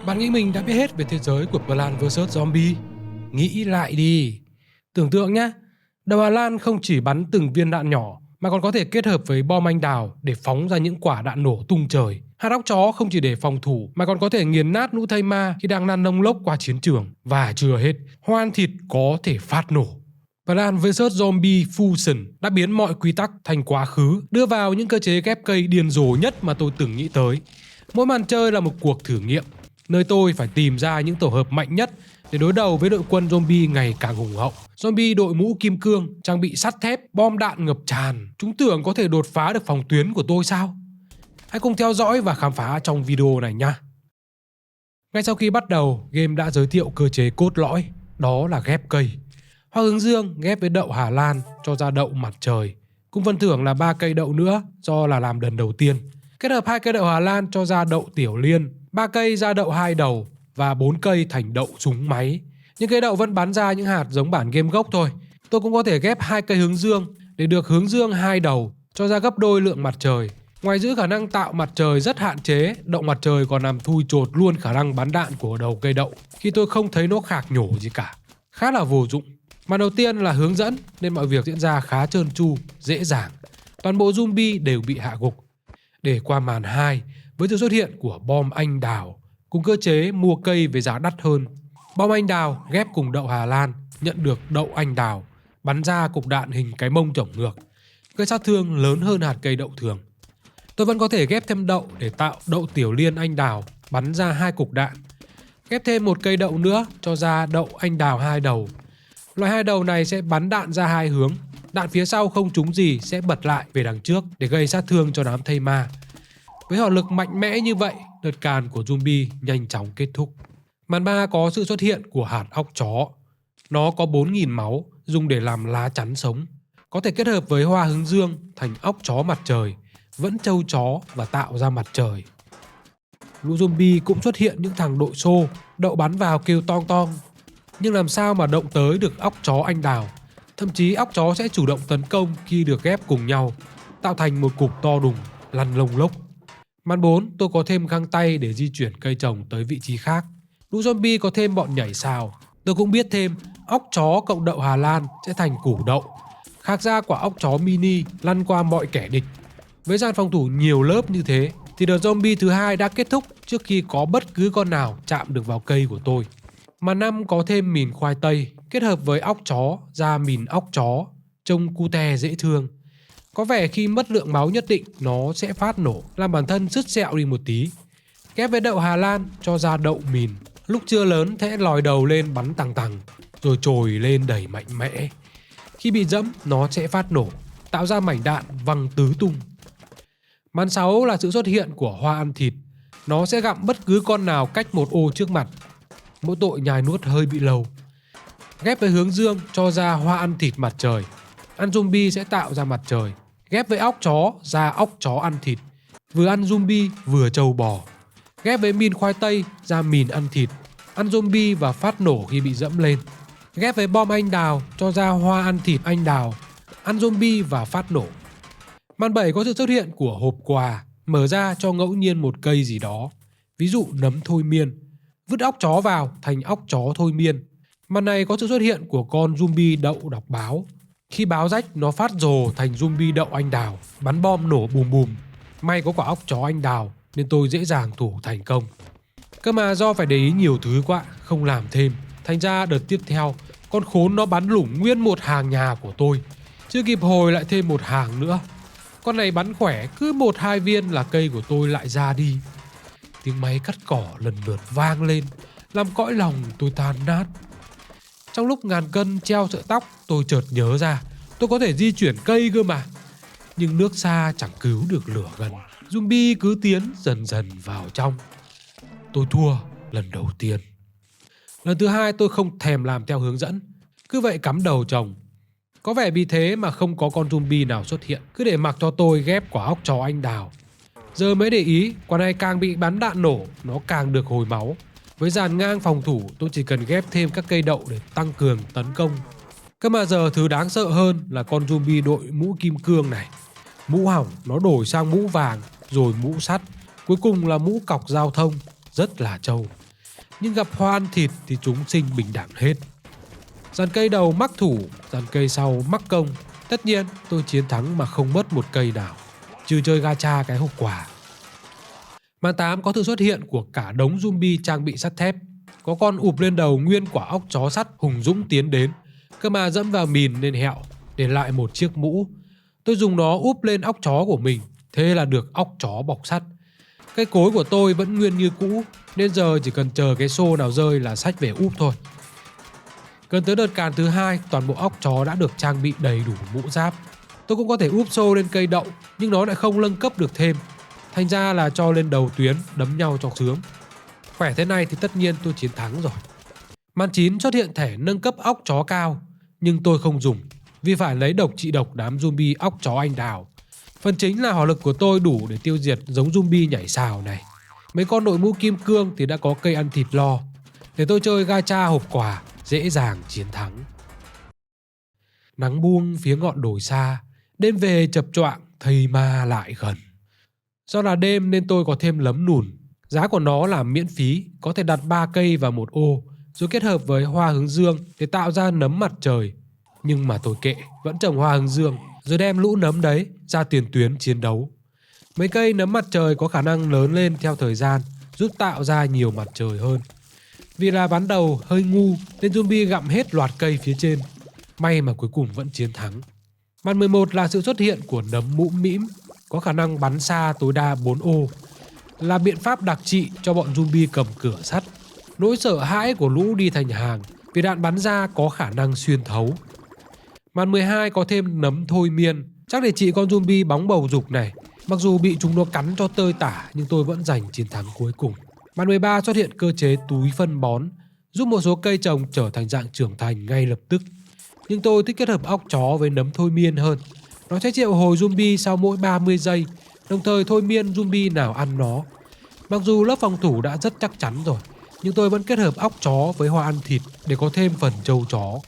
Bạn nghĩ mình đã biết hết về thế giới của Plants vs Zombie? Nghĩ lại đi. Tưởng tượng nhé, đầu Hà Lan không chỉ bắn từng viên đạn nhỏ mà còn có thể kết hợp với bom anh đào để phóng ra những quả đạn nổ tung trời. Hạt óc chó không chỉ để phòng thủ mà còn có thể nghiền nát lũ thây ma khi đang lăn lông lốc qua chiến trường. Và chưa hết, hoan thịt có thể phát nổ. Plants vs Zombie Fusion đã biến mọi quy tắc thành quá khứ, đưa vào những cơ chế ghép cây điên rồ nhất mà tôi từng nghĩ tới. Mỗi màn chơi là một cuộc thử nghiệm, nơi tôi phải tìm ra những tổ hợp mạnh nhất để đối đầu với đội quân zombie ngày càng hùng hậu. Zombie đội mũ kim cương, trang bị sắt thép, bom đạn ngập tràn. Chúng tưởng có thể đột phá được phòng tuyến của tôi sao? Hãy cùng theo dõi và khám phá trong video này nha. Ngay sau khi bắt đầu, game đã giới thiệu cơ chế cốt lõi, đó là ghép cây. Hoa hướng dương ghép với đậu Hà Lan cho ra đậu mặt trời. Cùng phần thưởng là 3 cây đậu nữa do là làm lần đầu tiên. Kết hợp 2 cây đậu Hà Lan cho ra đậu tiểu liên, 3 cây ra đậu 2 đầu và 4 cây thành đậu súng máy. Những cây đậu vẫn bắn ra những hạt giống bản game gốc thôi. Tôi cũng có thể ghép 2 cây hướng dương để được hướng dương 2 đầu cho ra gấp đôi lượng mặt trời. Ngoài giữ khả năng tạo mặt trời rất hạn chế, đậu mặt trời còn làm thui chột luôn khả năng bắn đạn của đầu cây đậu khi tôi không thấy nó khạc nhổ gì cả. Khá là vô dụng. Màn đầu tiên là hướng dẫn nên mọi việc diễn ra khá trơn tru, dễ dàng. Toàn bộ zombie đều bị hạ gục. Để qua màn 2 với sự xuất hiện của bom anh đào cùng cơ chế mua cây với giá đắt hơn. Bom anh đào ghép cùng đậu Hà Lan nhận được đậu anh đào, bắn ra cục đạn hình cái mông chổng ngược, gây sát thương lớn hơn hạt cây đậu thường. Tôi vẫn có thể ghép thêm đậu để tạo đậu tiểu liên anh đào, bắn ra 2 cục đạn. Ghép thêm một cây đậu nữa cho ra đậu anh đào 2 đầu. Loại 2 đầu này sẽ bắn đạn ra 2 hướng. Đạn phía sau không trúng gì sẽ bật lại về đằng trước để gây sát thương cho đám thây ma. Với hỏa lực mạnh mẽ như vậy, đợt càn của zombie nhanh chóng kết thúc. Màn 3 có sự xuất hiện của hạt óc chó. Nó có 4.000 máu dùng để làm lá chắn sống. Có thể kết hợp với hoa hướng dương thành óc chó mặt trời, vẫn trâu chó và tạo ra mặt trời. Lũ zombie cũng xuất hiện những thằng đội xô, đậu bắn vào kêu tong tong. Nhưng làm sao mà động tới được óc chó anh đào. Thậm chí óc chó sẽ chủ động tấn công khi được ghép cùng nhau, tạo thành một cục to đùng, lăn lông lốc. Màn 4 tôi có thêm găng tay để di chuyển cây trồng tới vị trí khác. Lũ zombie có thêm bọn nhảy xào. Tôi cũng biết thêm óc chó cộng đậu Hà Lan sẽ thành củ đậu. Khác ra quả óc chó mini lăn qua mọi kẻ địch. Với dàn phòng thủ nhiều lớp như thế thì đợt zombie thứ 2 đã kết thúc trước khi có bất cứ con nào chạm được vào cây của tôi. Màn 5 có thêm mìn khoai tây kết hợp với óc chó ra mìn óc chó, trông cute dễ thương. Có vẻ khi mất lượng máu nhất định nó sẽ phát nổ, làm bản thân sứt sẹo đi một tí. Ghép với đậu Hà Lan cho ra đậu mìn, lúc chưa lớn sẽ lòi đầu lên bắn tằng tằng, rồi trồi lên đẩy mạnh mẽ. Khi bị dẫm nó sẽ phát nổ, tạo ra mảnh đạn văng tứ tung. Màn 6 là sự xuất hiện của hoa ăn thịt. Nó sẽ gặm bất cứ con nào cách một ô trước mặt. Mỗi tội nhai nuốt hơi bị lâu. Ghép với hướng dương cho ra hoa ăn thịt mặt trời. Ăn zombie sẽ tạo ra mặt trời. Ghép với óc chó ra óc chó ăn thịt. Vừa ăn zombie vừa trâu bò. Ghép với mìn khoai tây ra mìn ăn thịt. Ăn zombie và phát nổ khi bị dẫm lên. Ghép với bom anh đào cho ra hoa ăn thịt anh đào. Ăn zombie và phát nổ. Màn 7 có sự xuất hiện của hộp quà, mở ra cho ngẫu nhiên một cây gì đó. Ví dụ nấm thôi miên. Vứt óc chó vào thành óc chó thôi miên. Màn này có sự xuất hiện của con zombie đậu đọc báo. Khi báo rách nó phát rồ thành zombie đậu anh đào, bắn bom nổ bùm bùm. May có quả óc chó anh đào nên tôi dễ dàng thủ thành công. Cơ mà do phải để ý nhiều thứ quá, không làm thêm. Thành ra đợt tiếp theo, con khốn nó bắn lủng nguyên một hàng nhà của tôi. Chưa kịp hồi lại thêm một hàng nữa. Con này bắn khỏe, cứ 1-2 viên là cây của tôi lại ra đi. Tiếng máy cắt cỏ lần lượt vang lên, làm cõi lòng tôi tan nát. Trong lúc ngàn cân treo sợi tóc, tôi chợt nhớ ra tôi có thể di chuyển cây cơ mà. Nhưng nước xa chẳng cứu được lửa gần. Zombie cứ tiến dần dần vào trong. Tôi thua lần đầu tiên. Lần thứ 2 tôi không thèm làm theo hướng dẫn, cứ vậy cắm đầu trồng. Có vẻ vì thế mà không có con zombie nào xuất hiện, cứ để mặc cho tôi ghép quả óc chó anh đào. Giờ mới để ý, quả này càng bị bắn đạn nổ, nó càng được hồi máu. Với dàn ngang phòng thủ, tôi chỉ cần ghép thêm các cây đậu để tăng cường tấn công. Cơ mà giờ thứ đáng sợ hơn là con zombie đội mũ kim cương này. Mũ hỏng, nó đổi sang mũ vàng, rồi mũ sắt, cuối cùng là mũ cọc giao thông, rất là trâu. Nhưng gặp hoa ăn thịt thì chúng sinh bình đẳng hết. Dàn cây đầu mắc thủ, dàn cây sau mắc công. Tất nhiên tôi chiến thắng mà không mất một cây nào, trừ chơi gacha cái hộp quà. Màn 8 có sự xuất hiện của cả đống zombie trang bị sắt thép. Có con ụp lên đầu nguyên quả óc chó sắt hùng dũng tiến đến. Cơ mà dẫm vào mìn nên hẹo, để lại một chiếc mũ. Tôi dùng nó úp lên óc chó của mình, thế là được óc chó bọc sắt. Cây cối của tôi vẫn nguyên như cũ, nên giờ chỉ cần chờ cái xô nào rơi là xách về úp thôi. Gần tới đợt càn thứ 2, toàn bộ óc chó đã được trang bị đầy đủ mũ giáp. Tôi cũng có thể úp xô lên cây đậu, nhưng nó lại không nâng cấp được thêm. Thành ra là cho lên đầu tuyến đấm nhau cho sướng. Khỏe thế này thì tất nhiên tôi chiến thắng rồi. Màn 9 xuất hiện thẻ nâng cấp óc chó cao, nhưng tôi không dùng vì phải lấy độc trị độc đám zombie óc chó anh đào. Phần chính là hỏa lực của tôi đủ để tiêu diệt giống zombie nhảy sào này. Mấy con đội mũ kim cương thì đã có cây ăn thịt lo. Để tôi chơi gacha hộp quà, dễ dàng chiến thắng. Nắng buông phía ngọn đồi xa, đêm về chập choạng, thây ma lại gần. Do là đêm nên tôi có thêm nấm nùn. Giá của nó là miễn phí, có thể đặt 3 cây vào một ô, rồi kết hợp với hoa hướng dương để tạo ra nấm mặt trời. Nhưng mà tôi kệ, vẫn trồng hoa hướng dương, rồi đem lũ nấm đấy ra tiền tuyến chiến đấu. Mấy cây nấm mặt trời có khả năng lớn lên theo thời gian, giúp tạo ra nhiều mặt trời hơn. Vì là ban đầu hơi ngu nên zombie gặm hết loạt cây phía trên. May mà cuối cùng vẫn chiến thắng. Màn 11 là sự xuất hiện của nấm mũm mĩm, có khả năng bắn xa tối đa 4 ô. Là biện pháp đặc trị cho bọn zombie cầm cửa sắt. Nỗi sợ hãi của lũ đi thành hàng vì đạn bắn ra có khả năng xuyên thấu. Màn 12 có thêm nấm thôi miên, chắc để trị con zombie bóng bầu dục này. Mặc dù bị chúng nó cắn cho tơi tả nhưng tôi vẫn giành chiến thắng cuối cùng. Màn 13 xuất hiện cơ chế túi phân bón, giúp một số cây trồng trở thành dạng trưởng thành ngay lập tức. Nhưng tôi thích kết hợp óc chó với nấm thôi miên hơn. Nó sẽ triệu hồi zombie sau mỗi 30 giây, đồng thời thôi miên zombie nào ăn nó. Mặc dù lớp phòng thủ đã rất chắc chắn rồi, nhưng tôi vẫn kết hợp óc chó với hoa ăn thịt để có thêm phần trâu chó.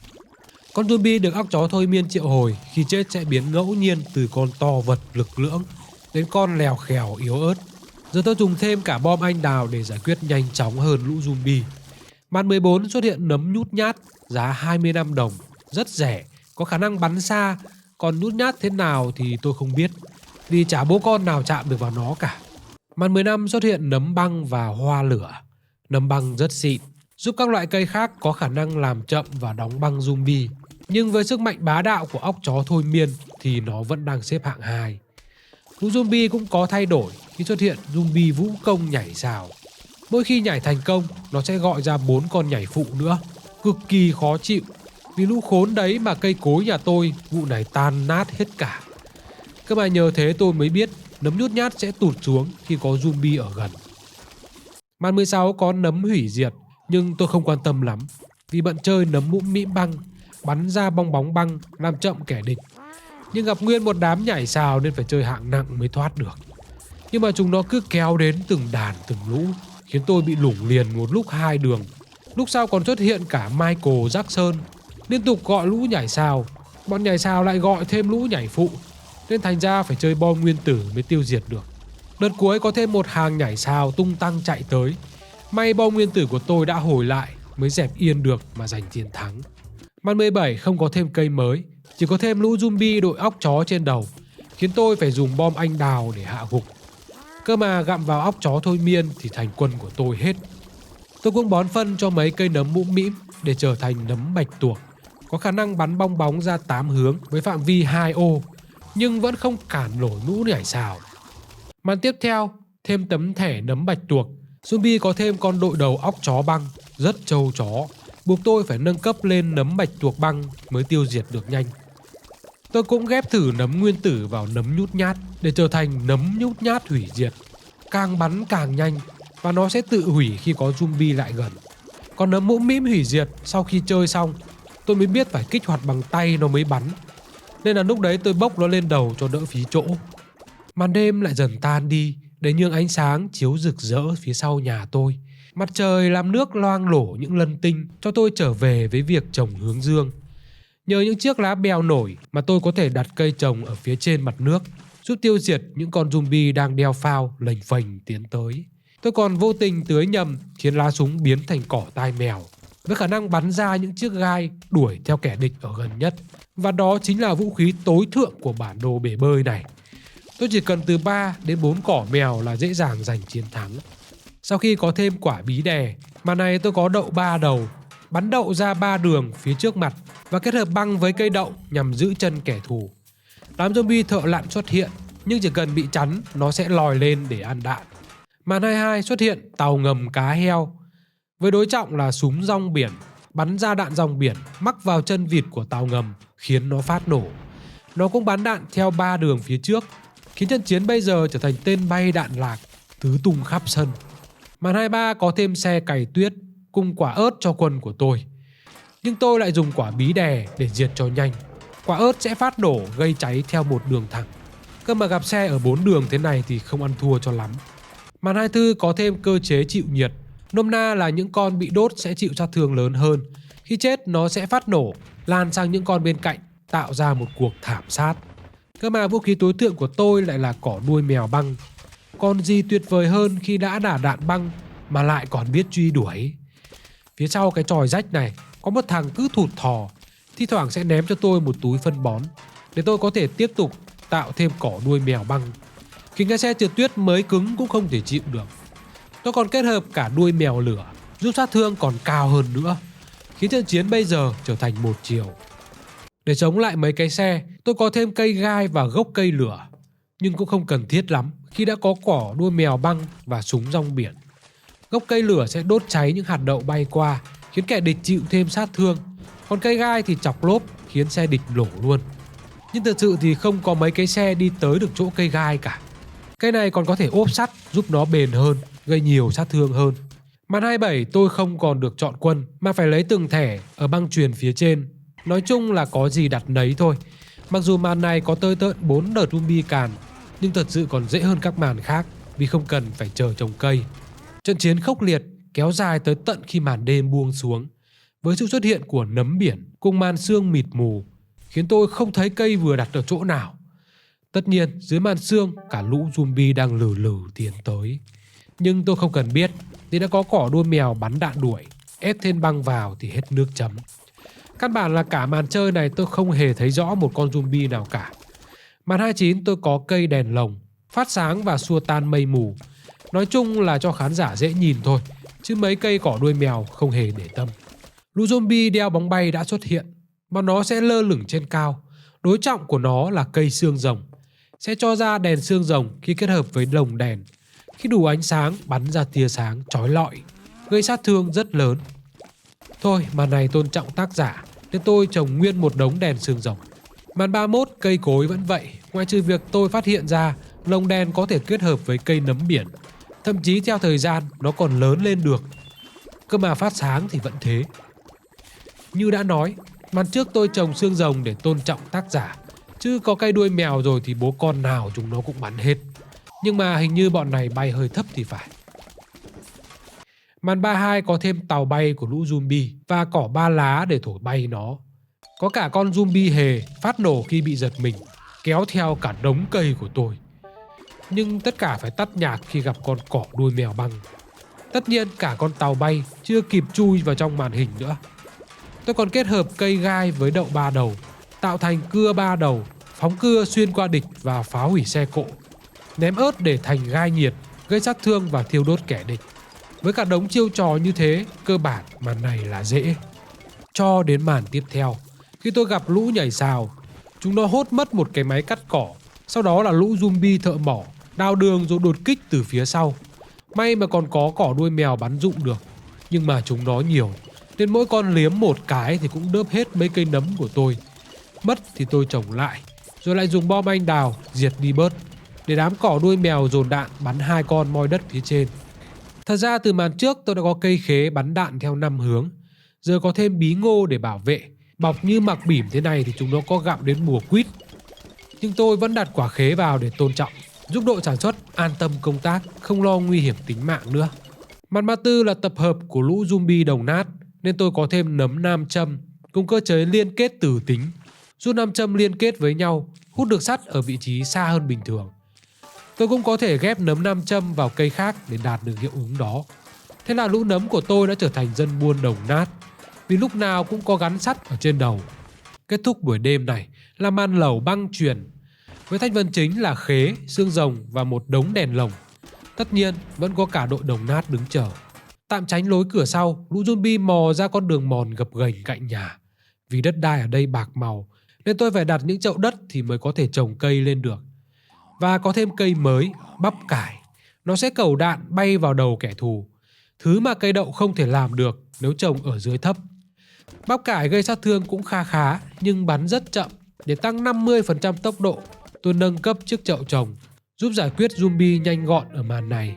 Con zombie được óc chó thôi miên triệu hồi khi chết sẽ biến ngẫu nhiên từ con to vật lực lưỡng đến con lèo khèo yếu ớt. Giờ tôi dùng thêm cả bom anh đào để giải quyết nhanh chóng hơn lũ zombie. Màn 14 xuất hiện nấm nhút nhát, giá 25 đồng, rất rẻ, có khả năng bắn xa. Còn nhút nhát thế nào thì tôi không biết, vì chả bố con nào chạm được vào nó cả. Màn 15 xuất hiện nấm băng và hoa lửa. Nấm băng rất xịn, giúp các loại cây khác có khả năng làm chậm và đóng băng zombie. Nhưng với sức mạnh bá đạo của óc chó thôi miên thì nó vẫn đang xếp hạng 2. Lũ zombie cũng có thay đổi khi xuất hiện zombie vũ công nhảy sào. Mỗi khi nhảy thành công, nó sẽ gọi ra 4 con nhảy phụ nữa. Cực kỳ khó chịu, vì lũ khốn đấy mà cây cối nhà tôi vụ này tan nát hết cả. Cơ mà nhờ thế tôi mới biết nấm nhút nhát sẽ tụt xuống khi có zombie ở gần. Màn 16 có nấm hủy diệt, nhưng tôi không quan tâm lắm, vì bận chơi nấm mũm mĩm băng, bắn ra bong bóng băng làm chậm kẻ địch. Nhưng gặp nguyên một đám nhảy sào nên phải chơi hạng nặng mới thoát được. Nhưng mà chúng nó cứ kéo đến từng đàn từng lũ, khiến tôi bị lủng liền một lúc 2 đường. Lúc sau còn xuất hiện cả Michael Jackson, liên tục gọi lũ nhảy sào. Bọn nhảy sào lại gọi thêm lũ nhảy phụ, nên thành ra phải chơi bom nguyên tử mới tiêu diệt được. Đợt cuối có thêm một hàng nhảy sào tung tăng chạy tới. May bom nguyên tử của tôi đã hồi lại mới dẹp yên được mà giành chiến thắng. Màn 17 không có thêm cây mới, chỉ có thêm lũ zombie đội óc chó trên đầu, khiến tôi phải dùng bom anh đào để hạ gục. Cơ mà gặm vào óc chó thôi miên thì thành quân của tôi hết. Tôi cũng bón phân cho mấy cây nấm mũm mĩm để trở thành nấm bạch tuộc, có khả năng bắn bong bóng ra 8 hướng với phạm vi 2 ô, nhưng vẫn không cản nổi lũ nhảy sào. Màn tiếp theo, thêm tấm thẻ nấm bạch tuộc, zombie có thêm con đội đầu óc chó băng, rất trâu chó, buộc tôi phải nâng cấp lên nấm bạch tuộc băng mới tiêu diệt được nhanh. Tôi cũng ghép thử nấm nguyên tử vào nấm nhút nhát để trở thành nấm nhút nhát hủy diệt. Càng bắn càng nhanh và nó sẽ tự hủy khi có zombie lại gần. Còn nấm mũm mĩm hủy diệt sau khi chơi xong, tôi mới biết phải kích hoạt bằng tay nó mới bắn. Nên là lúc đấy tôi bốc nó lên đầu cho đỡ phí chỗ. Màn đêm lại dần tan đi để nhường ánh sáng chiếu rực rỡ phía sau nhà tôi. Mặt trời làm nước loang lổ những lân tinh cho tôi trở về với việc trồng hướng dương. Nhờ những chiếc lá bèo nổi mà tôi có thể đặt cây trồng ở phía trên mặt nước, giúp tiêu diệt những con zombie đang đeo phao lềnh phềnh tiến tới. Tôi còn vô tình tưới nhầm khiến lá súng biến thành cỏ tai mèo, với khả năng bắn ra những chiếc gai đuổi theo kẻ địch ở gần nhất. Và đó chính là vũ khí tối thượng của bản đồ bể bơi này. Tôi chỉ cần từ 3 đến 4 cỏ mèo là dễ dàng giành chiến thắng. Sau khi có thêm quả bí đè, mà này tôi có đậu 3 đầu, bắn đậu ra 3 đường phía trước mặt và kết hợp băng với cây đậu nhằm giữ chân kẻ thù. Đám zombie thợ lặn xuất hiện, nhưng chỉ cần bị chắn nó sẽ lòi lên để ăn đạn. Màn 22 xuất hiện tàu ngầm cá heo với đối trọng là súng rong biển, bắn ra đạn rong biển mắc vào chân vịt của tàu ngầm khiến nó phát nổ. Nó cũng bắn đạn theo 3 đường phía trước, khiến trận chiến bây giờ trở thành tên bay đạn lạc tứ tung khắp sân. Màn 23 có thêm xe cày tuyết cùng quả ớt cho quân của tôi, nhưng tôi lại dùng quả bí đè để diệt cho nhanh. Quả ớt sẽ phát nổ gây cháy theo một đường thẳng, cơ mà gặp xe ở 4 đường thế này thì không ăn thua cho lắm. Màn 24 có thêm cơ chế chịu nhiệt, nôm na là những con bị đốt sẽ chịu sát thương lớn hơn. Khi chết nó sẽ phát nổ, lan sang những con bên cạnh, tạo ra một cuộc thảm sát. Cơ mà vũ khí tối thượng của tôi lại là cỏ đuôi mèo băng. Còn gì tuyệt vời hơn khi đã đả đạn băng mà lại còn biết truy đuổi. Phía sau cái chòi rách này có một thằng cứ thụt thò, thi thoảng sẽ ném cho tôi một túi phân bón để tôi có thể tiếp tục tạo thêm cỏ đuôi mèo băng. Khiến cái xe trượt tuyết mới cứng cũng không thể chịu được. Tôi còn kết hợp cả đuôi mèo lửa, giúp sát thương còn cao hơn nữa, khiến trận chiến bây giờ trở thành một chiều. Để chống lại mấy cái xe, tôi có thêm cây gai và gốc cây lửa, nhưng cũng không cần thiết lắm khi đã có cỏ đuôi mèo băng và súng rong biển. Gốc cây lửa sẽ đốt cháy những hạt đậu bay qua, khiến kẻ địch chịu thêm sát thương, còn cây gai thì chọc lốp khiến xe địch nổ luôn. Nhưng thật sự thì không có mấy cái xe đi tới được chỗ cây gai cả. Cây này còn có thể ốp sắt giúp nó bền hơn, gây nhiều sát thương hơn. Màn 27 tôi không còn được chọn quân mà phải lấy từng thẻ ở băng chuyền phía trên. Nói chung là có gì đặt nấy thôi. Mặc dù màn này có tơi tợn 4 đợt zombie càn, nhưng thật sự còn dễ hơn các màn khác vì không cần phải chờ trồng cây. Trận chiến khốc liệt kéo dài tới tận khi màn đêm buông xuống, với sự xuất hiện của nấm biển cùng màn sương mịt mù, khiến tôi không thấy cây vừa đặt ở chỗ nào. Tất nhiên dưới màn sương cả lũ zombie đang lừ lừ tiến tới, nhưng tôi không cần biết vì đã có cỏ đuôi mèo bắn đạn đuổi, ép thêm băng vào thì hết nước chấm. Căn bản là cả màn chơi này tôi không hề thấy rõ một con zombie nào cả. Màn 29 tôi có cây đèn lồng, phát sáng và xua tan mây mù. Nói chung là cho khán giả dễ nhìn thôi, chứ mấy cây cỏ đuôi mèo không hề để tâm. Lũ zombie đeo bóng bay đã xuất hiện, và nó sẽ lơ lửng trên cao. Đối trọng của nó là cây xương rồng, sẽ cho ra đèn xương rồng khi kết hợp với lồng đèn. Khi đủ ánh sáng bắn ra tia sáng chói lọi, gây sát thương rất lớn. Thôi màn này tôn trọng tác giả nên tôi trồng nguyên một đống đèn xương rồng. Màn 31 cây cối vẫn vậy, ngoại trừ việc tôi phát hiện ra lồng đèn có thể kết hợp với cây nấm biển. Thậm chí theo thời gian nó còn lớn lên được. Cơ mà phát sáng thì vẫn thế. Như đã nói, màn trước tôi trồng xương rồng để tôn trọng tác giả, chứ có cây đuôi mèo rồi thì bố con nào chúng nó cũng bắn hết. Nhưng mà hình như bọn này bay hơi thấp thì phải. Màn 32 có thêm tàu bay của lũ zombie và cỏ ba lá để thổi bay nó. Có cả con zombie hề phát nổ khi bị giật mình, kéo theo cả đống cây của tôi. Nhưng tất cả phải tắt nhạc khi gặp con cỏ đuôi mèo băng. Tất nhiên cả con tàu bay chưa kịp chui vào trong màn hình nữa. Tôi còn kết hợp cây gai với đậu 3 đầu, tạo thành cưa 3 đầu, phóng cưa xuyên qua địch và phá hủy xe cộ. Ném ớt để thành gai nhiệt, gây sát thương và thiêu đốt kẻ địch. Với cả đống chiêu trò như thế, cơ bản màn này là dễ. Cho đến màn tiếp theo, khi tôi gặp lũ nhảy sào, chúng nó hốt mất một cái máy cắt cỏ. Sau đó là lũ zombie thợ mỏ, đào đường rồi đột kích từ phía sau. May mà còn có cỏ đuôi mèo bắn rụng được, nhưng mà chúng nó nhiều, nên mỗi con liếm một cái thì cũng đớp hết mấy cây nấm của tôi. Mất thì tôi trồng lại, rồi lại dùng bom anh đào diệt đi bớt, để đám cỏ đuôi mèo dồn đạn bắn 2 con moi đất phía trên. Thật ra từ màn trước tôi đã có cây khế bắn đạn theo 5 hướng, giờ có thêm bí ngô để bảo vệ. Bọc như mặc bỉm thế này thì chúng nó có gặm đến mùa quýt. Nhưng tôi vẫn đặt quả khế vào để tôn trọng, giúp đội sản xuất an tâm công tác, không lo nguy hiểm tính mạng nữa. Màn 34 là tập hợp của lũ zombie đồng nát, nên tôi có thêm nấm nam châm cùng cơ chế liên kết tử tính, giúp nam châm liên kết với nhau, hút được sắt ở vị trí xa hơn bình thường. Tôi cũng có thể ghép nấm nam châm vào cây khác để đạt được hiệu ứng đó. Thế là lũ nấm của tôi đã trở thành dân buôn đồng nát, vì lúc nào cũng có gắn sắt ở trên đầu. Kết thúc buổi đêm này là màn lẩu băng chuyền, với thành phần chính là khế, xương rồng và một đống đèn lồng. Tất nhiên vẫn có cả đội đồng nát đứng chờ. Tạm tránh lối cửa sau, lũ zombie mò ra con đường mòn gập ghềnh cạnh nhà. Vì đất đai ở đây bạc màu nên tôi phải đặt những chậu đất thì mới có thể trồng cây lên được. Và có thêm cây mới, bắp cải. Nó sẽ cẩu đạn bay vào đầu kẻ thù, thứ mà cây đậu không thể làm được nếu trồng ở dưới thấp. Bắp cải gây sát thương cũng khá nhưng bắn rất chậm. Để tăng 50% tốc độ, tôi nâng cấp chiếc chậu trồng, giúp giải quyết zombie nhanh gọn ở màn này.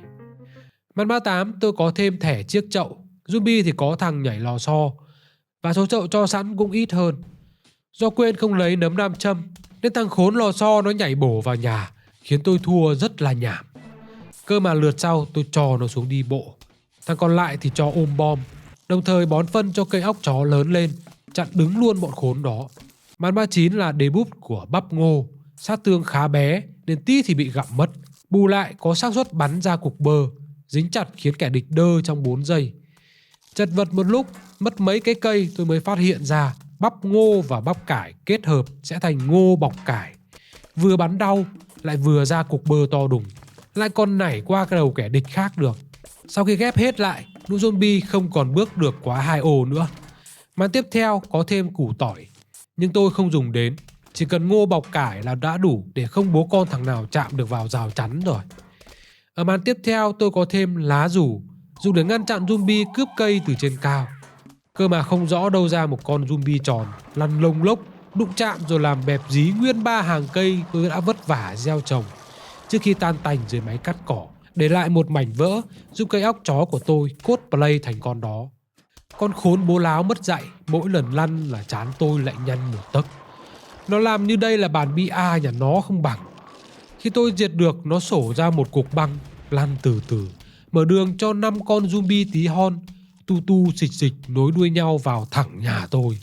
Màn 38 tôi có thêm thẻ chiếc chậu, zombie thì có thằng nhảy lò xo, và số chậu cho sẵn cũng ít hơn. Do quên không lấy nấm nam châm nên thằng khốn lò xo nó nhảy bổ vào nhà, khiến tôi thua rất là nhảm. Cơ mà lượt sau tôi cho nó xuống đi bộ, thằng còn lại thì cho ôm bom, đồng thời bón phân cho cây óc chó lớn lên, chặn đứng luôn bọn khốn đó. Màn 39 là debut của bắp ngô, sát thương khá bé nên tí thì bị gặm mất. Bù lại có xác suất bắn ra cục bơ, dính chặt khiến kẻ địch đơ trong 4 giây. Chật vật một lúc, mất mấy cái cây tôi mới phát hiện ra bắp ngô và bắp cải kết hợp sẽ thành ngô bọc cải. Vừa bắn đau, lại vừa ra cục bơ to đùng, lại còn nảy qua cái đầu kẻ địch khác được. Sau khi ghép hết lại, lũ zombie không còn bước được quá 2 ô nữa. Màn tiếp theo có thêm củ tỏi, nhưng tôi không dùng đến. Chỉ cần ngô bọc cải là đã đủ để không bố con thằng nào chạm được vào rào chắn rồi. Ở màn tiếp theo tôi có thêm lá rủ, dùng để ngăn chặn zombie cướp cây từ trên cao. Cơ mà không rõ đâu ra một con zombie tròn, lăn lông lốc, đụng chạm rồi làm bẹp dí nguyên 3 hàng cây tôi đã vất vả gieo trồng, trước khi tan tành dưới máy cắt cỏ, để lại một mảnh vỡ giúp cây óc chó của tôi cosplay thành con đó. Con khốn bố láo mất dạy, mỗi lần lăn là trán tôi lại nhăn một tấc. Nó làm như đây là bàn bia nhà nó không bằng. Khi tôi diệt được, nó sổ ra một cục băng, lăn từ từ, mở đường cho 5 con zombie tí hon, tu xịch xịch nối đuôi nhau vào thẳng nhà tôi.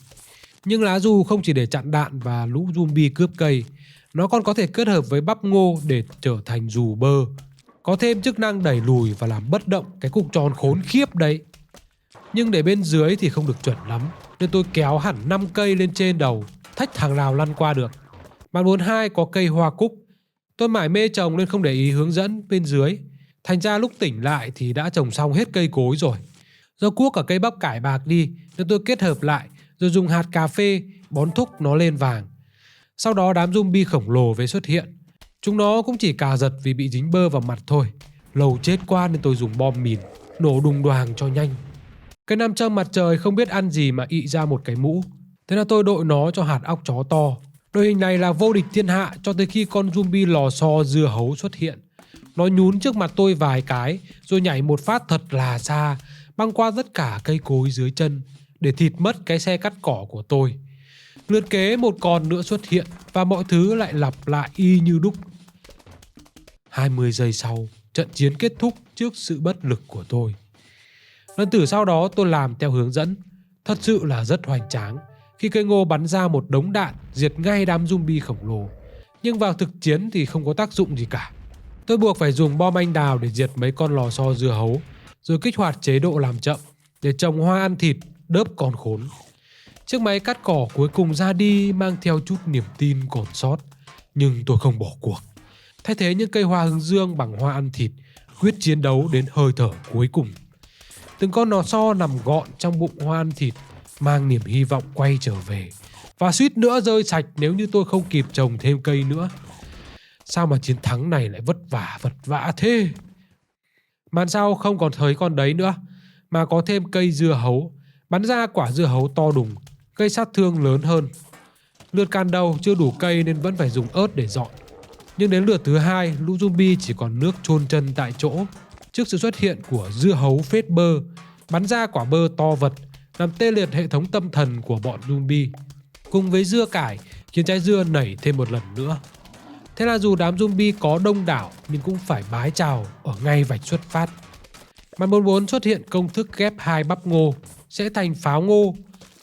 Nhưng lá dù không chỉ để chặn đạn và lũ zombie cướp cây, nó còn có thể kết hợp với bắp ngô để trở thành dù bơ, có thêm chức năng đẩy lùi và làm bất động cái cục tròn khốn khiếp đấy. Nhưng để bên dưới thì không được chuẩn lắm, nên tôi kéo hẳn 5 cây lên trên đầu, thách thằng nào lăn qua được. Màn 42 có cây hoa cúc, tôi mải mê trồng nên không để ý hướng dẫn bên dưới, thành ra lúc tỉnh lại thì đã trồng xong hết cây cối rồi. Do cuốc cả cây bắp cải bạc đi nên tôi kết hợp lại rồi dùng hạt cà phê bón thúc nó lên vàng. Sau đó đám zombie khổng lồ về xuất hiện. Chúng nó cũng chỉ cà giật vì bị dính bơ vào mặt thôi. Lầu chết qua nên tôi dùng bom mìn nổ đùng đoàng cho nhanh. Cái nam châm mặt trời không biết ăn gì mà ị ra một cái mũ, thế là tôi đội nó cho hạt óc chó to. Đội hình này là vô địch thiên hạ cho tới khi con zombie lò xo dưa hấu xuất hiện. Nó nhún trước mặt tôi vài cái rồi nhảy một phát thật là xa, băng qua tất cả cây cối dưới chân để thịt mất cái xe cắt cỏ của tôi. Lượt kế một con nữa xuất hiện và mọi thứ lại lặp lại y như đúc. 20 giây sau, trận chiến kết thúc trước sự bất lực của tôi. Lần thử sau đó tôi làm theo hướng dẫn, thật sự là rất hoành tráng khi cây ngô bắn ra một đống đạn diệt ngay đám zombie khổng lồ. Nhưng vào thực chiến thì không có tác dụng gì cả. Tôi buộc phải dùng bom anh đào để diệt mấy con lò xo dưa hấu, rồi kích hoạt chế độ làm chậm để trồng hoa ăn thịt đớp con khốn. Chiếc máy cắt cỏ cuối cùng ra đi mang theo chút niềm tin còn sót, nhưng tôi không bỏ cuộc. Thay thế những cây hoa hướng dương bằng hoa ăn thịt, quyết chiến đấu đến hơi thở cuối cùng. Từng con lò xo nằm gọn trong bụng hoa ăn thịt, mang niềm hy vọng quay trở về, và suýt nữa rơi sạch nếu như tôi không kịp trồng thêm cây nữa. Sao mà chiến thắng này lại vất vả thế? Màn sau không còn thấy con đấy nữa, mà có thêm cây dưa hấu, bắn ra quả dưa hấu to đùng, gây sát thương lớn hơn. Lượt can đầu chưa đủ cây nên vẫn phải dùng ớt để dọn. Nhưng đến lượt thứ 2, lũ zombie chỉ còn nước chôn chân tại chỗ trước sự xuất hiện của dưa hấu phết bơ, bắn ra quả bơ to vật, làm tê liệt hệ thống tâm thần của bọn zombie. Cùng với dưa cải khiến trái dưa nảy thêm một lần nữa. Thế là dù đám zombie có đông đảo nhưng cũng phải bái chào ở ngay vạch xuất phát. Màn 44 xuất hiện công thức ghép 2 bắp ngô sẽ thành pháo ngô.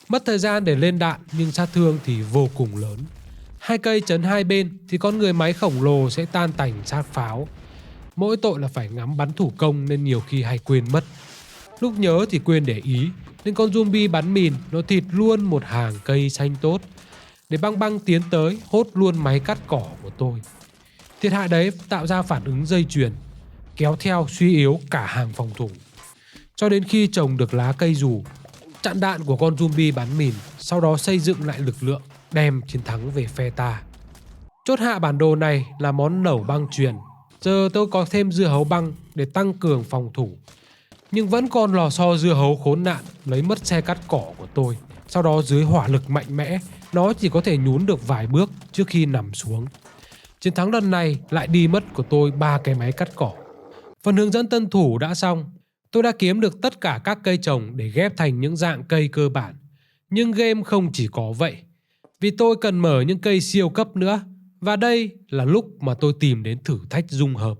Mất thời gian để lên đạn nhưng sát thương thì vô cùng lớn. 2 cây chấn hai bên thì con người máy khổng lồ sẽ tan tành sát pháo. Mỗi tội là phải ngắm bắn thủ công nên nhiều khi hay quên mất. Lúc nhớ thì quên để ý, nên con zombie bắn mìn nó thịt luôn một hàng cây xanh tốt để băng băng tiến tới hốt luôn máy cắt cỏ của tôi. Thiệt hại đấy tạo ra phản ứng dây chuyền, kéo theo suy yếu cả hàng phòng thủ. Cho đến khi trồng được lá cây dù, chặn đạn của con zombie bắn mìn, sau đó xây dựng lại lực lượng, đem chiến thắng về phe ta. Chốt hạ bản đồ này là món lẩu băng chuyền. Giờ tôi có thêm dưa hấu băng để tăng cường phòng thủ, nhưng vẫn còn lò xo dưa hấu khốn nạn lấy mất xe cắt cỏ của tôi. Sau đó dưới hỏa lực mạnh mẽ, nó chỉ có thể nhún được vài bước trước khi nằm xuống. Chiến thắng lần này lại đi mất của tôi 3 cái máy cắt cỏ. Phần hướng dẫn tân thủ đã xong. Tôi đã kiếm được tất cả các cây trồng để ghép thành những dạng cây cơ bản. Nhưng game không chỉ có vậy, vì tôi cần mở những cây siêu cấp nữa. Và đây là lúc mà tôi tìm đến thử thách dung hợp.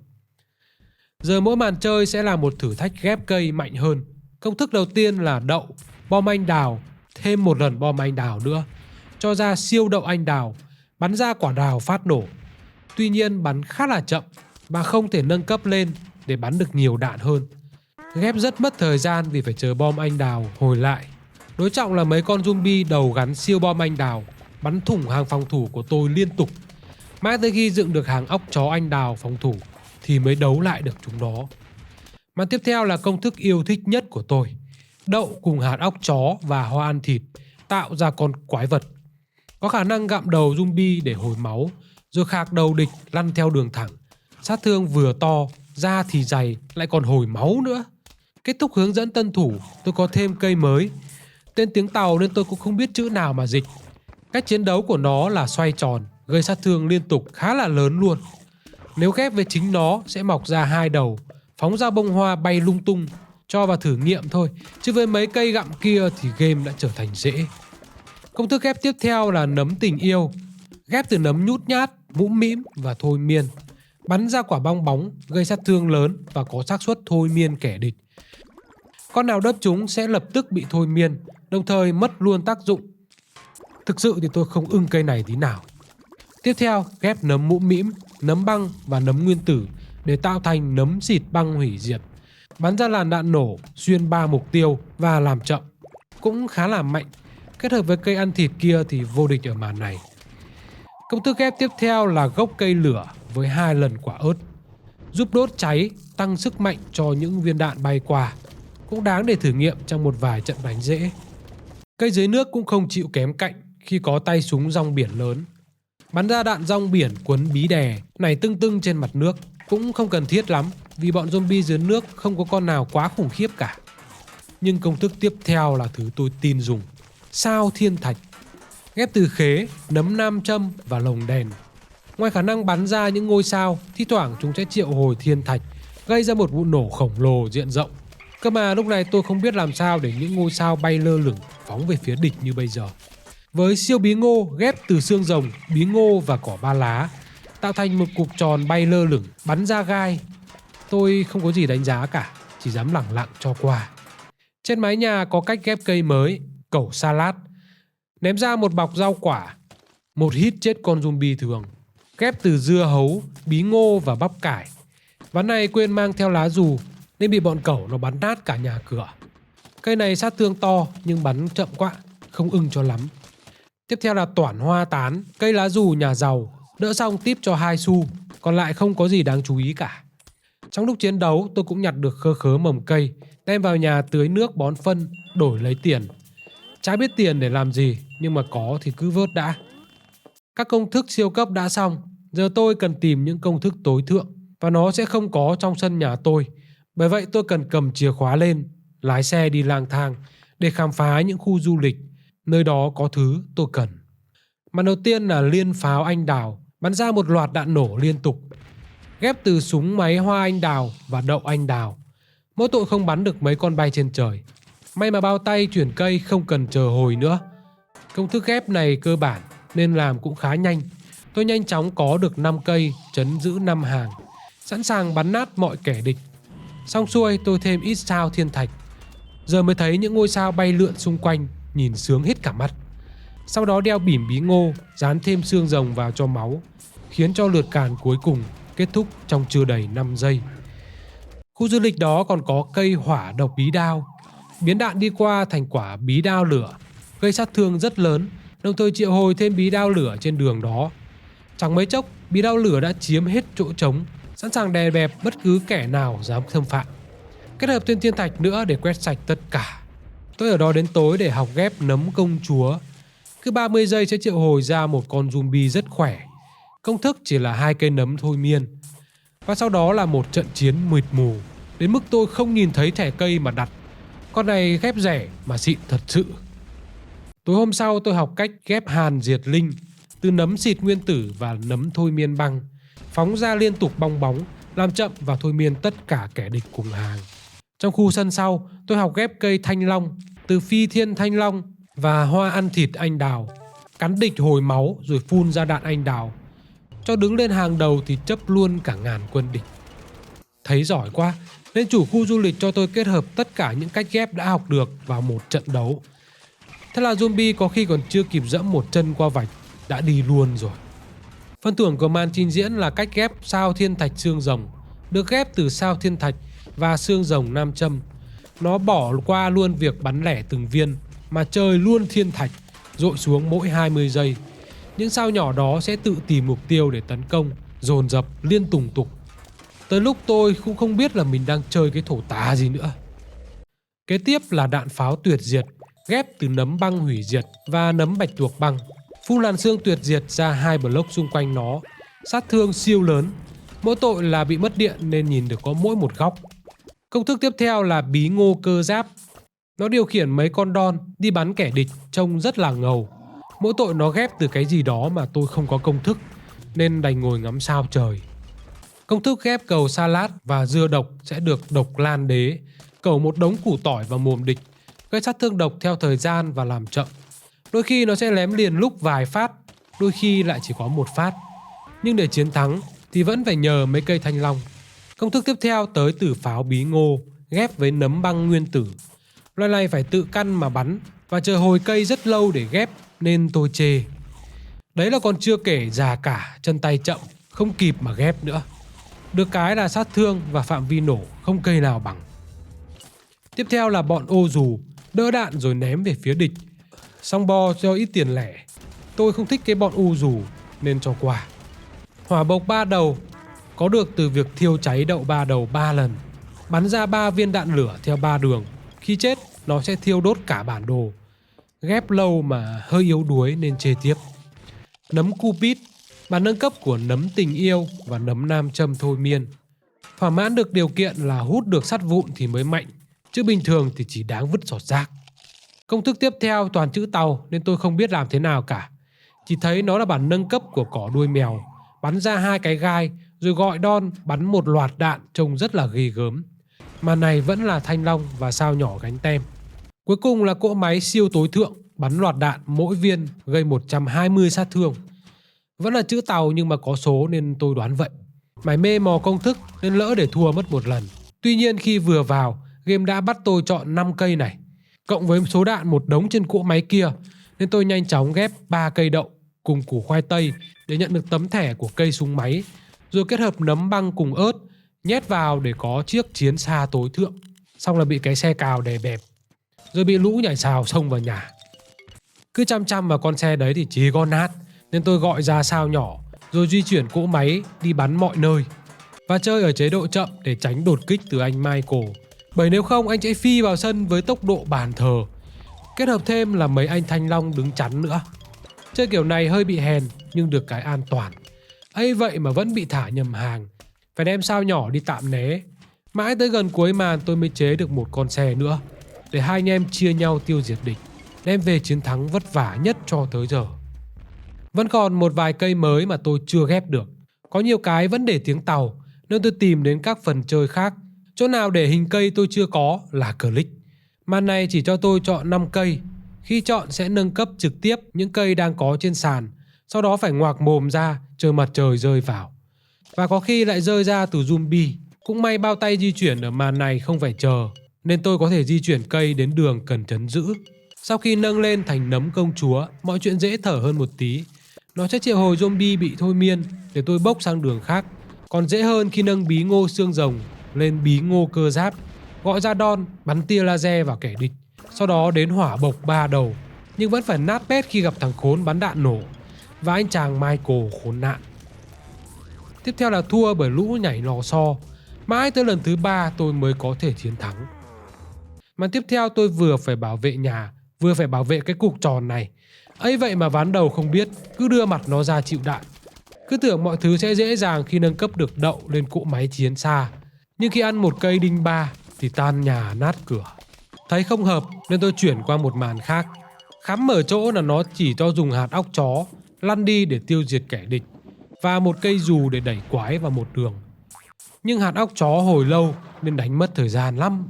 Giờ mỗi màn chơi sẽ là một thử thách ghép cây mạnh hơn. Công thức đầu tiên là đậu, bom anh đào, thêm một lần bom anh đào nữa, cho ra siêu đậu anh đào, bắn ra quả đào phát nổ. Tuy nhiên bắn khá là chậm và không thể nâng cấp lên để bắn được nhiều đạn hơn. Ghép rất mất thời gian vì phải chờ bom anh đào hồi lại. Đối trọng là mấy con zombie đầu gắn siêu bom anh đào bắn thủng hàng phòng thủ của tôi liên tục. Mãi tới khi dựng được hàng óc chó anh đào phòng thủ thì mới đấu lại được chúng nó. Màn tiếp theo là công thức yêu thích nhất của tôi. Đậu cùng hạt óc chó và hoa ăn thịt tạo ra con quái vật có khả năng gặm đầu zombie để hồi máu, rồi khạc đầu địch lăn theo đường thẳng. Sát thương vừa to, da thì dày, lại còn hồi máu nữa. Kết thúc hướng dẫn tân thủ, tôi có thêm cây mới. Tên tiếng Tàu nên tôi cũng không biết chữ nào mà dịch. Cách chiến đấu của nó là xoay tròn, gây sát thương liên tục khá là lớn luôn. Nếu ghép với chính nó sẽ mọc ra 2 đầu, phóng ra bông hoa bay lung tung. Cho vào thử nghiệm thôi, chứ với mấy cây gặm kia thì game đã trở thành dễ. Công thức ghép tiếp theo là nấm tình yêu. Ghép từ nấm nhút nhát, mũm mĩm và thôi miên. Bắn ra quả bong bóng, gây sát thương lớn và có xác suất thôi miên kẻ địch. Con nào đớp chúng sẽ lập tức bị thôi miên, đồng thời mất luôn tác dụng. Thực sự thì tôi không ưng cây này tí nào. Tiếp theo, ghép nấm mũm mĩm, nấm băng và nấm nguyên tử để tạo thành nấm xịt băng hủy diệt. Bắn ra làn đạn nổ, xuyên 3 mục tiêu và làm chậm. Cũng khá là mạnh. Kết hợp với cây ăn thịt kia thì vô địch ở màn này. Công thức ghép tiếp theo là gốc cây lửa với 2 lần quả ớt. Giúp đốt cháy, tăng sức mạnh cho những viên đạn bay qua. Cũng đáng để thử nghiệm trong một vài trận đánh dễ. Cây dưới nước cũng không chịu kém cạnh khi có tay súng rong biển lớn. Bắn ra đạn rong biển cuốn bí đè này tưng tưng trên mặt nước cũng không cần thiết lắm, vì bọn zombie dưới nước không có con nào quá khủng khiếp cả. Nhưng công thức tiếp theo là thứ tôi tin dùng. Sao thiên thạch. Ghép từ khế, nấm nam châm và lồng đèn. Ngoài khả năng bắn ra những ngôi sao, thi thoảng chúng sẽ triệu hồi thiên thạch, gây ra một vụ nổ khổng lồ diện rộng. Cơ mà lúc này tôi không biết làm sao để những ngôi sao bay lơ lửng phóng về phía địch như bây giờ. Với siêu bí ngô ghép từ xương rồng, bí ngô và cỏ ba lá, tạo thành một cục tròn bay lơ lửng, bắn ra gai. Tôi không có gì đánh giá cả, chỉ dám lẳng lặng cho qua. Trên mái nhà có cách ghép cây mới, cẩu salad. Ném ra một bọc rau quả, một hit chết con zombie thường. Ghép từ dưa hấu, bí ngô và bắp cải. Ván này quên mang theo lá dù nên bị bọn cẩu nó bắn nát cả nhà cửa. Cây này sát thương to nhưng bắn chậm quá, không ưng cho lắm. Tiếp theo là toản hoa tán, cây lá dù nhà giàu, đỡ xong tip cho 2 xu, còn lại không có gì đáng chú ý cả. Trong lúc chiến đấu tôi cũng nhặt được khớ khớ mầm cây, đem vào nhà tưới nước bón phân, đổi lấy tiền. Chả biết tiền để làm gì, nhưng mà có thì cứ vớt đã. Các công thức siêu cấp đã xong, giờ tôi cần tìm những công thức tối thượng, và nó sẽ không có trong sân nhà tôi. Bởi vậy tôi cần cầm chìa khóa lên, lái xe đi lang thang để khám phá những khu du lịch, nơi đó có thứ tôi cần. Màn đầu tiên là liên pháo anh đào, bắn ra một loạt đạn nổ liên tục. Ghép từ súng máy hoa anh đào và đậu anh đào. Mỗi tội không bắn được mấy con bay trên trời. May mà bao tay chuyển cây không cần chờ hồi nữa. Công thức ghép này cơ bản nên làm cũng khá nhanh. Tôi nhanh chóng có được 5 cây, trấn giữ 5 hàng, sẵn sàng bắn nát mọi kẻ địch. Xong xuôi tôi thêm ít sao thiên thạch. Giờ mới thấy những ngôi sao bay lượn xung quanh, nhìn sướng hết cả mắt. Sau đó đeo bỉm bí ngô, dán thêm xương rồng vào cho máu, khiến cho lượt càn cuối cùng kết thúc trong chưa đầy 5 giây. Khu du lịch đó còn có cây hỏa độc bí đao. Biến đạn đi qua thành quả bí đao lửa, gây sát thương rất lớn, đồng thời triệu hồi thêm bí đao lửa trên đường đó. Chẳng mấy chốc, bí đao lửa đã chiếm hết chỗ trống, sẵn sàng đè bẹp bất cứ kẻ nào dám xâm phạm. Kết hợp thêm thiên thạch nữa để quét sạch tất cả. Tôi ở đó đến tối để học ghép nấm công chúa. Cứ 30 giây sẽ triệu hồi ra một con zombie rất khỏe. Công thức chỉ là 2 cây nấm thôi miên. Và sau đó là một trận chiến mịt mù, đến mức tôi không nhìn thấy thẻ cây mà đặt. Con này ghép rẻ mà xịn thật sự. Tối hôm sau tôi học cách ghép hàn diệt linh từ nấm xịt nguyên tử và nấm thôi miên băng, phóng ra liên tục bong bóng, làm chậm và thôi miên tất cả kẻ địch cùng hàng. Trong khu sân sau, tôi học ghép cây thanh long từ phi thiên thanh long và hoa ăn thịt anh đào, cắn địch hồi máu rồi phun ra đạn anh đào. Cho đứng lên hàng đầu thì chấp luôn cả ngàn quân địch. Thấy giỏi quá nên chủ khu du lịch cho tôi kết hợp tất cả những cách ghép đã học được vào một trận đấu. Thế là zombie có khi còn chưa kịp dẫm một chân qua vạch đã đi luôn rồi. Phần thưởng của màn trình diễn là cách ghép sao thiên thạch xương rồng, được ghép từ sao thiên thạch và xương rồng nam châm. Nó bỏ qua luôn việc bắn lẻ từng viên mà chơi luôn thiên thạch dội xuống mỗi 20 giây. Những sao nhỏ đó sẽ tự tìm mục tiêu để tấn công, dồn dập liên tùng tục. Tới lúc tôi cũng không biết là mình đang chơi cái thổ tá gì nữa. Kế tiếp là đạn pháo tuyệt diệt, ghép từ nấm băng hủy diệt và nấm bạch tuộc băng. Phun làn xương tuyệt diệt ra 2 block xung quanh nó, sát thương siêu lớn. Mỗi tội là bị mất điện nên nhìn được có mỗi một góc. Công thức tiếp theo là bí ngô cơ giáp. Nó điều khiển mấy con đon đi bắn kẻ địch, trông rất là ngầu. Mỗi tội nó ghép từ cái gì đó mà tôi không có công thức, nên đành ngồi ngắm sao trời. Công thức ghép cầu salad và dưa độc sẽ được độc lan đế, cẩu một đống củ tỏi vào mồm địch, gây sát thương độc theo thời gian và làm chậm. Đôi khi nó sẽ lém liền lúc vài phát, đôi khi lại chỉ có một phát. Nhưng để chiến thắng thì vẫn phải nhờ mấy cây thanh long. Công thức tiếp theo tới từ pháo bí ngô, ghép với nấm băng nguyên tử. Loại này phải tự căn mà bắn và chờ hồi cây rất lâu để ghép nên tôi chê. Đấy là còn chưa kể già cả, chân tay chậm, không kịp mà ghép nữa. Được cái là sát thương và phạm vi nổ không cây nào bằng. Tiếp theo là bọn ô dù, đỡ đạn rồi ném về phía địch. Xong bo cho ít tiền lẻ. Tôi không thích cái bọn ô dù nên cho qua. Hỏa bộc 3 đầu có được từ việc thiêu cháy đậu 3 đầu 3 lần. Bắn ra 3 viên đạn lửa theo 3 đường. Khi chết nó sẽ thiêu đốt cả bản đồ. Ghép lâu mà hơi yếu đuối nên chê tiếp. Nấm Cupid, bản nâng cấp của nấm tình yêu và nấm nam châm thôi miên. Thỏa mãn được điều kiện là hút được sắt vụn thì mới mạnh, chứ bình thường thì chỉ đáng vứt giọt rác. Công thức tiếp theo toàn chữ tàu nên tôi không biết làm thế nào cả. Chỉ thấy nó là bản nâng cấp của cỏ đuôi mèo, bắn ra 2 cái gai rồi gọi đon bắn một loạt đạn trông rất là ghê gớm. Mà này vẫn là thanh long và sao nhỏ gánh tem. Cuối cùng là cỗ máy siêu tối thượng, bắn loạt đạn mỗi viên gây 120 sát thương. Vẫn là chữ tàu nhưng mà có số nên tôi đoán vậy. Mải mê mò công thức nên lỡ để thua mất một lần. Tuy nhiên khi vừa vào, game đã bắt tôi chọn 5 cây này, cộng với số đạn một đống trên cỗ máy kia, nên tôi nhanh chóng ghép 3 cây đậu cùng củ khoai tây để nhận được tấm thẻ của cây súng máy, rồi kết hợp nấm băng cùng ớt, nhét vào để có chiếc chiến xa tối thượng. Xong là bị cái xe cào đè bẹp, rồi bị lũ nhảy xào xông vào nhà. Cứ chăm chăm vào con xe đấy thì chỉ có nát, nên tôi gọi ra sao nhỏ, rồi di chuyển cỗ máy đi bắn mọi nơi. Và chơi ở chế độ chậm để tránh đột kích từ anh Michael. Bởi nếu không anh sẽ phi vào sân với tốc độ bàn thờ. Kết hợp thêm là mấy anh thanh long đứng chắn nữa. Chơi kiểu này hơi bị hèn nhưng được cái an toàn. Ấy vậy mà vẫn bị thả nhầm hàng, phải đem sao nhỏ đi tạm né. Mãi tới gần cuối màn tôi mới chế được một con xe nữa, để hai anh em chia nhau tiêu diệt địch, đem về chiến thắng vất vả nhất cho tới giờ. Vẫn còn một vài cây mới mà tôi chưa ghép được. Có nhiều cái vẫn để tiếng tàu, nên tôi tìm đến các phần chơi khác. Chỗ nào để hình cây tôi chưa có là click. Màn này chỉ cho tôi chọn 5 cây. Khi chọn sẽ nâng cấp trực tiếp những cây đang có trên sàn, sau đó phải ngoạc mồm ra chờ mặt trời rơi vào. Và có khi lại rơi ra từ zombie. Cũng may bao tay di chuyển ở màn này không phải chờ, nên tôi có thể di chuyển cây đến đường cần trấn giữ. Sau khi nâng lên thành nấm công chúa, mọi chuyện dễ thở hơn một tí. Nó sẽ triệu hồi zombie bị thôi miên để tôi bốc sang đường khác, Còn dễ hơn khi nâng bí ngô xương rồng lên bí ngô cơ giáp, gọi ra đòn bắn tia laser vào kẻ địch, sau đó đến hỏa bộc 3 đầu, nhưng vẫn phải nát bét khi gặp thằng khốn bắn đạn nổ và anh chàng Michael khốn nạn. Tiếp theo là thua bởi lũ nhảy lò xo. Mãi tới lần thứ 3 tôi mới có thể chiến thắng. Màn tiếp theo tôi vừa phải bảo vệ nhà, vừa phải bảo vệ cái cục tròn này. Ấy vậy mà ván đầu không biết, cứ đưa mặt nó ra chịu đạn. Cứ tưởng mọi thứ sẽ dễ dàng khi nâng cấp được đậu lên cỗ máy chiến xa. Nhưng khi ăn một cây đinh ba thì tan nhà nát cửa. Thấy không hợp nên tôi chuyển qua một màn khác. Khắm ở chỗ là nó chỉ cho dùng hạt óc chó lăn đi để tiêu diệt kẻ địch và một cây dù để đẩy quái vào một đường. Nhưng hạt óc chó hồi lâu nên đánh mất thời gian lắm.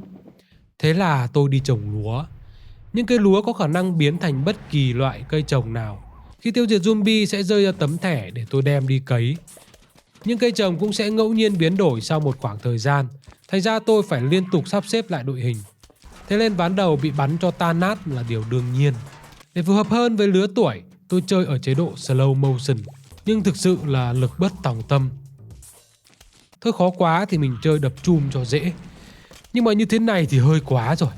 Thế là tôi đi trồng lúa. Những cây lúa có khả năng biến thành bất kỳ loại cây trồng nào. Khi tiêu diệt zombie sẽ rơi ra tấm thẻ để tôi đem đi cấy. Nhưng cây trồng cũng sẽ ngẫu nhiên biến đổi sau một khoảng thời gian. Thành ra tôi phải liên tục sắp xếp lại đội hình. Thế nên ván đầu bị bắn cho tan nát là điều đương nhiên. Để phù hợp hơn với lứa tuổi, tôi chơi ở chế độ slow motion. Nhưng thực sự là lực bất tòng tâm. Thôi khó quá thì mình chơi đập chum cho dễ. Nhưng mà như thế này thì hơi quá rồi.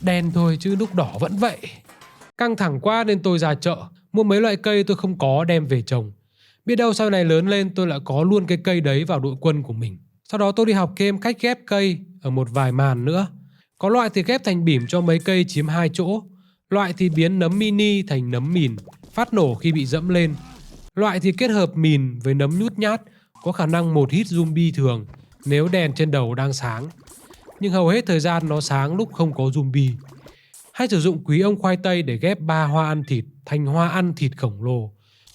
Đen thôi chứ lúc đỏ vẫn vậy. Căng thẳng quá nên tôi ra chợ mua mấy loại cây tôi không có đem về trồng. Biết đâu sau này lớn lên tôi lại có luôn cái cây đấy vào đội quân của mình. Sau đó tôi đi học thêm cách ghép cây ở một vài màn nữa. Có loại thì ghép thành bỉm cho mấy cây chiếm 2 chỗ. Loại thì biến nấm mini thành nấm mìn, phát nổ khi bị dẫm lên. Loại thì kết hợp mìn với nấm nhút nhát, có khả năng một hit zombie thường nếu đèn trên đầu đang sáng. Nhưng hầu hết thời gian nó sáng lúc không có zombie. Hay sử dụng quý ông khoai tây để ghép 3 hoa ăn thịt thành hoa ăn thịt khổng lồ,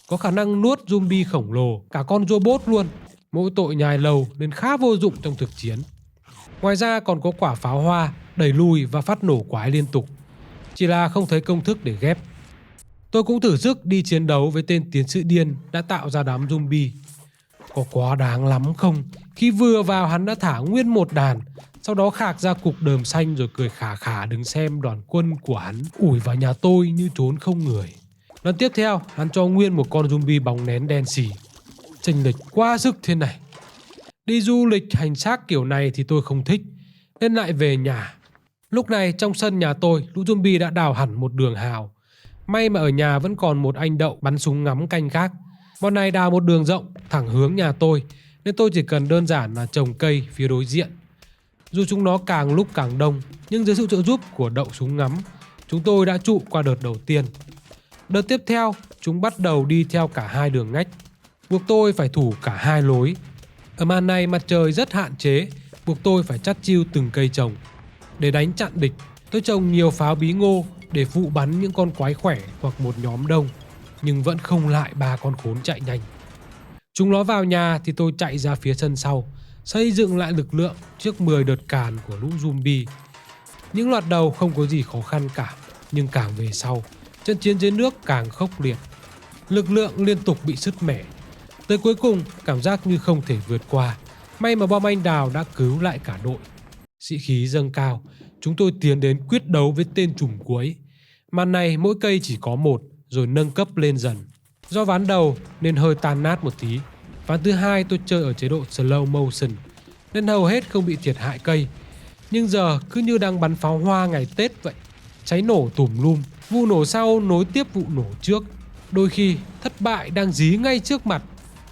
có khả năng nuốt zombie khổng lồ, cả con robot luôn. Mỗi tội nhài lầu nên khá vô dụng trong thực chiến. Ngoài ra còn có quả pháo hoa, đẩy lùi và phát nổ quái liên tục. Chỉ là không thấy công thức để ghép. Tôi cũng thử sức đi chiến đấu với tên tiến sĩ điên đã tạo ra đám zombie. Có quá đáng lắm không? Khi vừa vào hắn đã thả nguyên một đàn, sau đó khạc ra cục đờm xanh rồi cười khà khà đứng xem đoàn quân của hắn ủi vào nhà tôi như trốn không người. Lần tiếp theo, hắn cho nguyên một con zombie bóng nén đen xì. Chênh lệch quá sức thế này. Đi du lịch hành xác kiểu này thì tôi không thích, nên lại về nhà. Lúc này trong sân nhà tôi, lũ zombie đã đào hẳn một đường hào. May mà ở nhà vẫn còn một anh Đậu bắn súng ngắm canh khác. Bọn này đào một đường rộng thẳng hướng nhà tôi, nên tôi chỉ cần đơn giản là trồng cây phía đối diện. Dù chúng nó càng lúc càng đông, nhưng dưới sự trợ giúp của Đậu súng ngắm, chúng tôi đã trụ qua đợt đầu tiên. Đợt tiếp theo, chúng bắt đầu đi theo cả hai đường ngách, buộc tôi phải thủ cả hai lối. Ở màn này mặt trời rất hạn chế, buộc tôi phải chắt chiu từng cây trồng. Để đánh chặn địch, tôi trồng nhiều pháo bí ngô để phụ bắn những con quái khỏe hoặc một nhóm đông, nhưng vẫn không lại 3 con khốn chạy nhanh. Chúng nó vào nhà thì tôi chạy ra phía sân sau, xây dựng lại lực lượng trước 10 đợt càn của lũ zombie. Những loạt đầu không có gì khó khăn cả, nhưng càng về sau, trận chiến dưới nước càng khốc liệt. Lực lượng liên tục bị sứt mẻ. Tới cuối cùng, cảm giác như không thể vượt qua. May mà bom anh đào đã cứu lại cả đội. Sĩ khí dâng cao, chúng tôi tiến đến quyết đấu với tên trùm cuối. Màn này mỗi cây chỉ có một, rồi nâng cấp lên dần. Do ván đầu nên hơi tan nát một tí. Ván thứ hai tôi chơi ở chế độ slow motion, nên hầu hết không bị thiệt hại cây. Nhưng giờ cứ như đang bắn pháo hoa ngày Tết vậy. Cháy nổ tùm lum, vụ nổ sau nối tiếp vụ nổ trước. Đôi khi thất bại đang dí ngay trước mặt,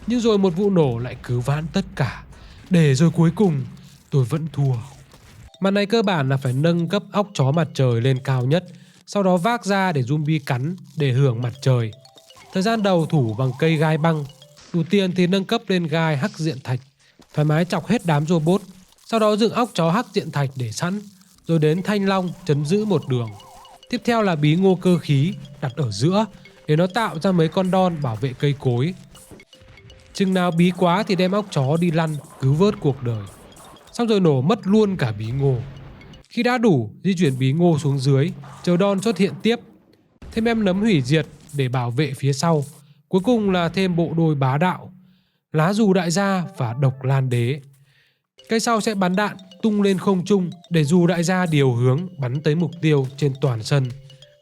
nhưng rồi một vụ nổ lại cứu vãn tất cả. Để rồi cuối cùng tôi vẫn thua. Màn này cơ bản là phải nâng cấp óc chó mặt trời lên cao nhất, sau đó vác ra để zombie cắn để hưởng mặt trời. Thời gian đầu thủ bằng cây gai băng, đủ tiền thì nâng cấp lên gai hắc diện thạch, thoải mái chọc hết đám robot. Sau đó dựng óc chó hắc diện thạch để sẵn, rồi đến thanh long trấn giữ một đường. Tiếp theo là bí ngô cơ khí đặt ở giữa để nó tạo ra mấy con đon bảo vệ cây cối. Chừng nào bí quá thì đem óc chó đi lăn cứu vớt cuộc đời. Xong rồi nổ mất luôn cả bí ngô. Khi đã đủ, di chuyển bí ngô xuống dưới, chờ đòn xuất hiện tiếp. Thêm em nấm hủy diệt để bảo vệ phía sau. Cuối cùng là thêm bộ đôi bá đạo, lá dù đại gia và độc lan đế. Cây sau sẽ bắn đạn tung lên không trung để dù đại gia điều hướng bắn tới mục tiêu trên toàn sân.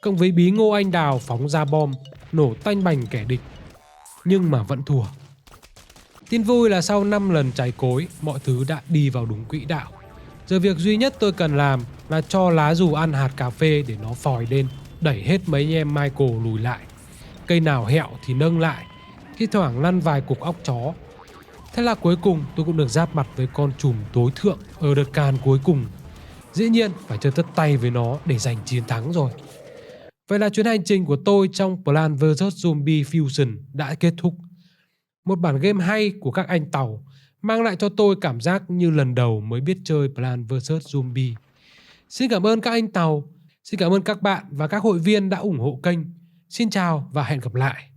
Cộng với bí ngô anh đào phóng ra bom, nổ tanh bành kẻ địch. Nhưng mà vẫn thua. Tin vui là sau 5 lần cháy cối, mọi thứ đã đi vào đúng quỹ đạo. Giờ việc duy nhất tôi cần làm là cho lá dù ăn hạt cà phê để nó phòi lên, đẩy hết mấy anh em Michael lùi lại. Cây nào hẹo thì nâng lại, thi thoảng lăn vài cục óc chó. Thế là cuối cùng tôi cũng được giáp mặt với con trùm tối thượng ở đợt càn cuối cùng. Dĩ nhiên phải chơi tất tay với nó để giành chiến thắng rồi. Vậy là chuyến hành trình của tôi trong Plants vs Zombie Fusion đã kết thúc. Một bản game hay của các anh Tàu mang lại cho tôi cảm giác như lần đầu mới biết chơi Plants vs Zombie. Xin cảm ơn các anh Tàu, xin cảm ơn các bạn và các hội viên đã ủng hộ kênh. Xin chào và hẹn gặp lại.